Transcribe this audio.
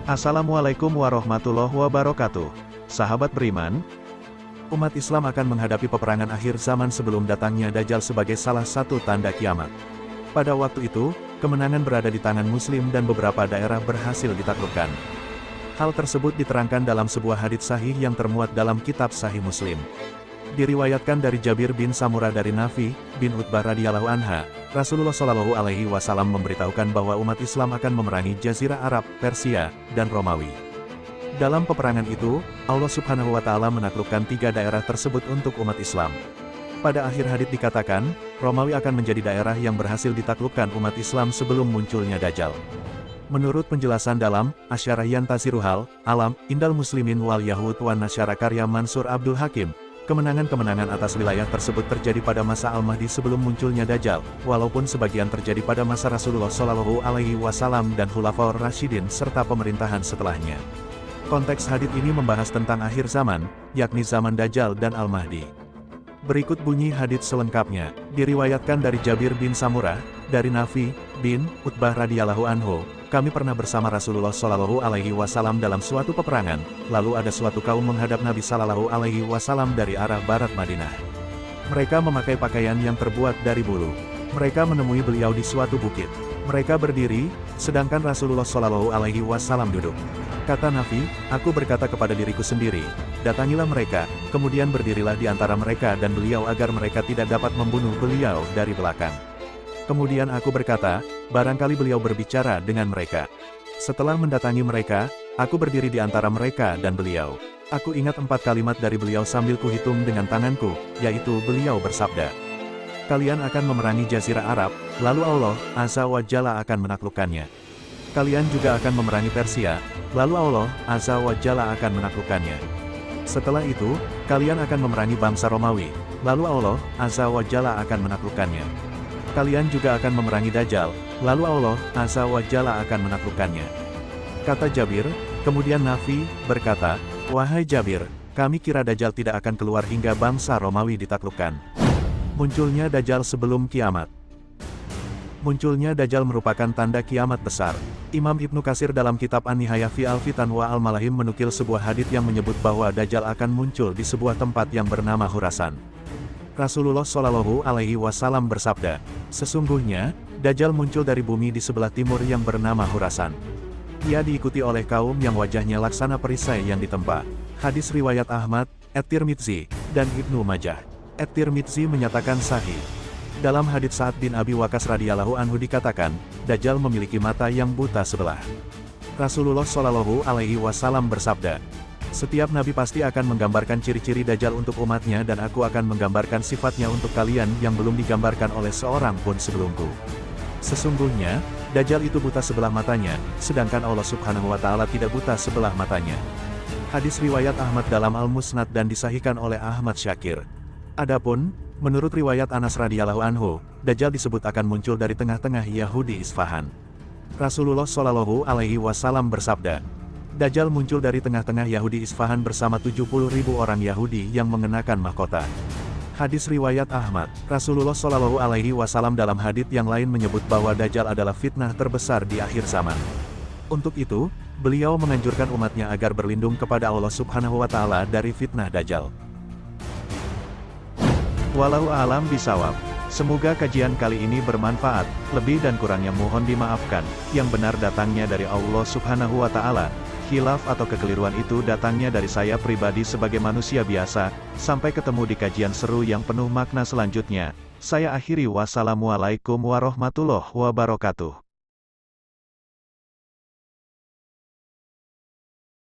Assalamualaikum warahmatullahi wabarakatuh. Sahabat beriman, umat Islam akan menghadapi peperangan akhir zaman sebelum datangnya Dajjal sebagai salah satu tanda kiamat. Pada waktu itu, kemenangan berada di tangan Muslim dan beberapa daerah berhasil ditaklukkan. Hal tersebut diterangkan dalam sebuah hadits sahih yang termuat dalam kitab Sahih Muslim. Diriwayatkan dari Jabir bin Samurah dari Nafi bin Utbah radhiyallahu anha, Rasulullah Shallallahu alaihi wasallam memberitahukan bahwa umat Islam akan memerangi Jazirah Arab, Persia, dan Romawi. Dalam peperangan itu, Allah Subhanahu wa Ta'ala menaklukkan 3 daerah tersebut untuk umat Islam. Pada akhir hadits dikatakan, Romawi akan menjadi daerah yang berhasil ditaklukkan umat Islam sebelum munculnya Dajjal. Menurut penjelasan dalam Asyarah Yantasiruhal Alam Indal Muslimin wal Yahud wan Nasyara karya Mansur Abdul Hakim, kemenangan-kemenangan atas wilayah tersebut terjadi pada masa Al-Mahdi sebelum munculnya Dajjal, walaupun sebagian terjadi pada masa Rasulullah Shallallahu alaihi wasallam dan Khulafaur Rasyidin serta pemerintahan setelahnya. Konteks hadits ini membahas tentang akhir zaman, yakni zaman Dajjal dan Al-Mahdi. Berikut bunyi hadits selengkapnya, diriwayatkan dari Jabir bin Samurah, dari Nafi bin Utbah radhiyallahu anhu, kami pernah bersama Rasulullah Shallallahu alaihi wasallam dalam suatu peperangan, lalu ada suatu kaum menghadap Nabi Shallallahu alaihi wasallam dari arah barat Madinah. Mereka memakai pakaian yang terbuat dari bulu. Mereka menemui beliau di suatu bukit. Mereka berdiri, sedangkan Rasulullah Shallallahu alaihi wasallam duduk. Kata Nafi, aku berkata kepada diriku sendiri, datangilah mereka, kemudian berdirilah di antara mereka dan beliau agar mereka tidak dapat membunuh beliau dari belakang. Kemudian aku berkata, barangkali beliau berbicara dengan mereka. Setelah mendatangi mereka, aku berdiri di antara mereka dan beliau. Aku ingat 4 kalimat dari beliau sambil kuhitung dengan tanganku, yaitu beliau bersabda, kalian akan memerangi Jazirah Arab, lalu Allah Azza wa Jalla akan menaklukkannya. Kalian juga akan memerangi Persia, lalu Allah Azza wa Jalla akan menaklukkannya. Setelah itu, kalian akan memerangi bangsa Romawi, lalu Allah Azza wa Jalla akan menaklukkannya. Kalian juga akan memerangi Dajjal, lalu Allah Azza wa Jalla akan menaklukkannya. Kata Jabir, kemudian Nafi berkata, wahai Jabir, kami kira Dajjal tidak akan keluar hingga bangsa Romawi ditaklukkan. Munculnya Dajjal sebelum kiamat. Munculnya Dajjal merupakan tanda kiamat besar. Imam Ibnu Katsir dalam kitab An-Nihayah fi Al-Fitan wa Al-Malahim menukil sebuah hadits yang menyebut bahwa Dajjal akan muncul di sebuah tempat yang bernama Khurasan. Rasulullah Shallallahu alaihi wasallam bersabda, sesungguhnya, Dajjal muncul dari bumi di sebelah timur yang bernama Khurasan. Ia diikuti oleh kaum yang wajahnya laksana perisai yang ditempa. Hadis riwayat Ahmad, At-Tirmidzi, dan Ibnu Majah. At-Tirmidzi menyatakan sahih. Dalam hadits Sa'ad bin Abi Waqqas radhiyallahu anhu dikatakan, Dajjal memiliki mata yang buta sebelah. Rasulullah Shallallahu alaihi wasallam bersabda, setiap nabi pasti akan menggambarkan ciri-ciri Dajjal untuk umatnya dan aku akan menggambarkan sifatnya untuk kalian yang belum digambarkan oleh seorang pun sebelumku. Sesungguhnya, Dajjal itu buta sebelah matanya, sedangkan Allah Subhanahu wa Ta'ala tidak buta sebelah matanya. Hadis riwayat Ahmad dalam Al-Musnad dan disahihkan oleh Ahmad Syakir. Adapun, menurut riwayat Anas radhiyallahu anhu, Dajjal disebut akan muncul dari tengah-tengah Yahudi Isfahan. Rasulullah Shallallahu alaihi wasallam bersabda, Dajjal muncul dari tengah-tengah Yahudi Isfahan bersama 70.000 orang Yahudi yang mengenakan mahkota. Hadis riwayat Ahmad, Rasulullah Shallallahu alaihi wasallam dalam hadits yang lain menyebut bahwa Dajjal adalah fitnah terbesar di akhir zaman. Untuk itu, beliau menganjurkan umatnya agar berlindung kepada Allah Subhanahu wa Ta'ala dari fitnah Dajjal. Walau a'lam bishawab. Semoga kajian kali ini bermanfaat, lebih dan kurangnya mohon dimaafkan, yang benar datangnya dari Allah Subhanahu wa Ta'ala. Khilaf atau kekeliruan itu datangnya dari saya pribadi sebagai manusia biasa. Sampai ketemu di kajian seru yang penuh makna selanjutnya. Saya akhiri, wassalamualaikum warahmatullahi wabarakatuh.